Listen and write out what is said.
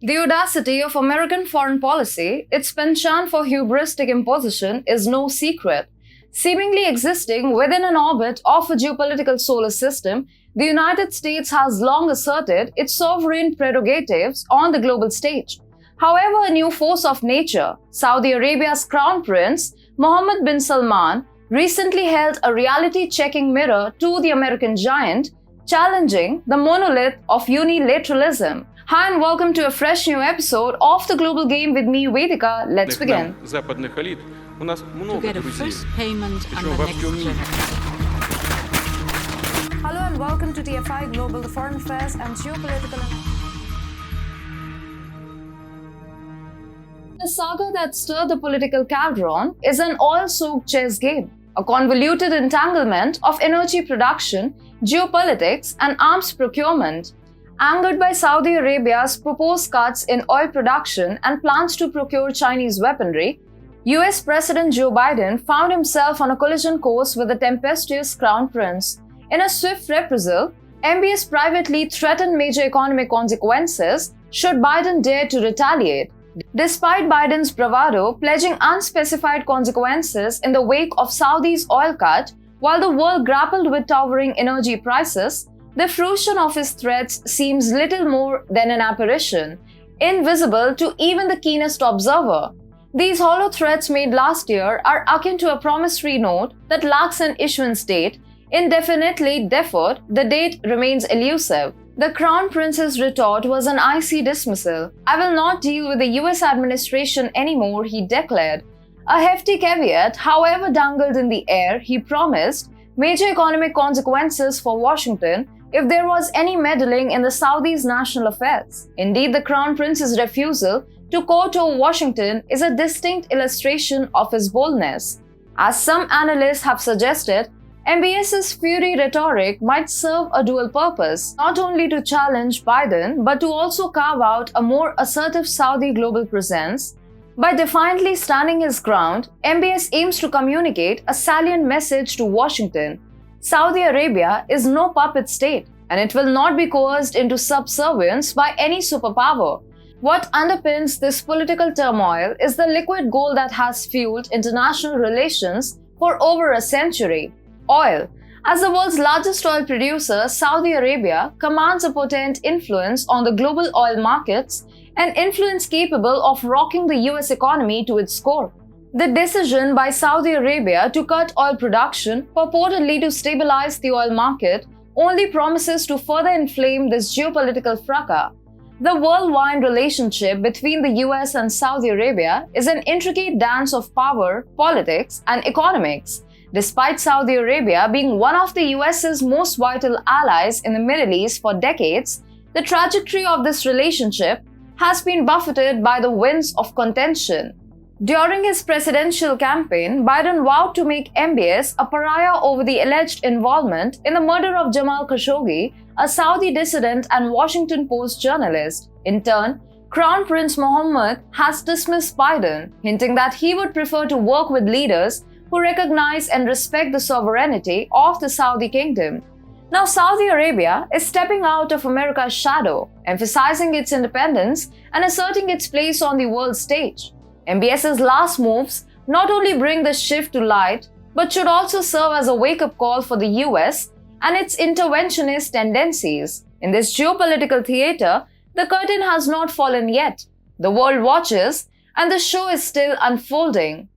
The audacity of American foreign policy, its penchant for hubristic imposition, is no secret. Seemingly existing within an orbit of a geopolitical solar system, the United States has long asserted its sovereign prerogatives on the global stage. However, a new force of nature, Saudi Arabia's crown prince, Mohammed bin Salman, recently held a reality-checking mirror to the American giant, challenging the monolith of unilateralism. Hi and welcome to a fresh new episode of The Global Game with me, Vedika. Let's begin. To get a first payment on the next generation. Hello and welcome to TFIGlobal, the foreign affairs and geopolitical. The saga that stirred the political cauldron is an oil-soaked chess game, a convoluted entanglement of energy production, geopolitics, and arms procurement. Angered by Saudi Arabia's proposed cuts in oil production and plans to procure Chinese weaponry, US President Joe Biden found himself on a collision course with the tempestuous crown prince. In a swift reprisal, MBS privately threatened major economic consequences should Biden dare to retaliate. Despite Biden's bravado pledging unspecified consequences in the wake of Saudi's oil cut, while the world grappled with towering energy prices, the fruition of his threats seems little more than an apparition, invisible to even the keenest observer. These hollow threats made last year are akin to a promissory note that lacks an issuance date. Indefinitely deferred, the date remains elusive. The Crown Prince's retort was an icy dismissal. "I will not deal with the US administration anymore," he declared. A hefty caveat, however, dangled in the air. He promised major economic consequences for Washington if there was any meddling in the Saudis' national affairs. Indeed, the Crown Prince's refusal to kowtow Washington is a distinct illustration of his boldness. As some analysts have suggested, MBS's fiery rhetoric might serve a dual purpose, not only to challenge Biden, but to also carve out a more assertive Saudi global presence. By defiantly standing his ground, MBS aims to communicate a salient message to Washington. Saudi Arabia is no puppet state, and it will not be coerced into subservience by any superpower. What underpins this political turmoil is the liquid gold that has fueled international relations for over a century: oil. As the world's largest oil producer, Saudi Arabia commands a potent influence on the global oil markets, an influence capable of rocking the US economy to its core. The decision by Saudi Arabia to cut oil production, purportedly to stabilize the oil market, only promises to further inflame this geopolitical fracas. The worldwide relationship between the US and Saudi Arabia is an intricate dance of power, politics, and economics. Despite Saudi Arabia being one of the US's most vital allies in the Middle East for decades, the trajectory of this relationship has been buffeted by the winds of contention. During his presidential campaign, Biden vowed to make MBS a pariah over the alleged involvement in the murder of Jamal Khashoggi, a Saudi dissident and Washington Post journalist. In turn, Crown Prince Mohammad has dismissed Biden, hinting that he would prefer to work with leaders who recognize and respect the sovereignty of the Saudi kingdom. Now, Saudi Arabia is stepping out of America's shadow, emphasizing its independence and asserting its place on the world stage. MBS's last moves not only bring the shift to light, but should also serve as a wake-up call for the US and its interventionist tendencies. In this geopolitical theater, the curtain has not fallen yet. The world watches, and the show is still unfolding.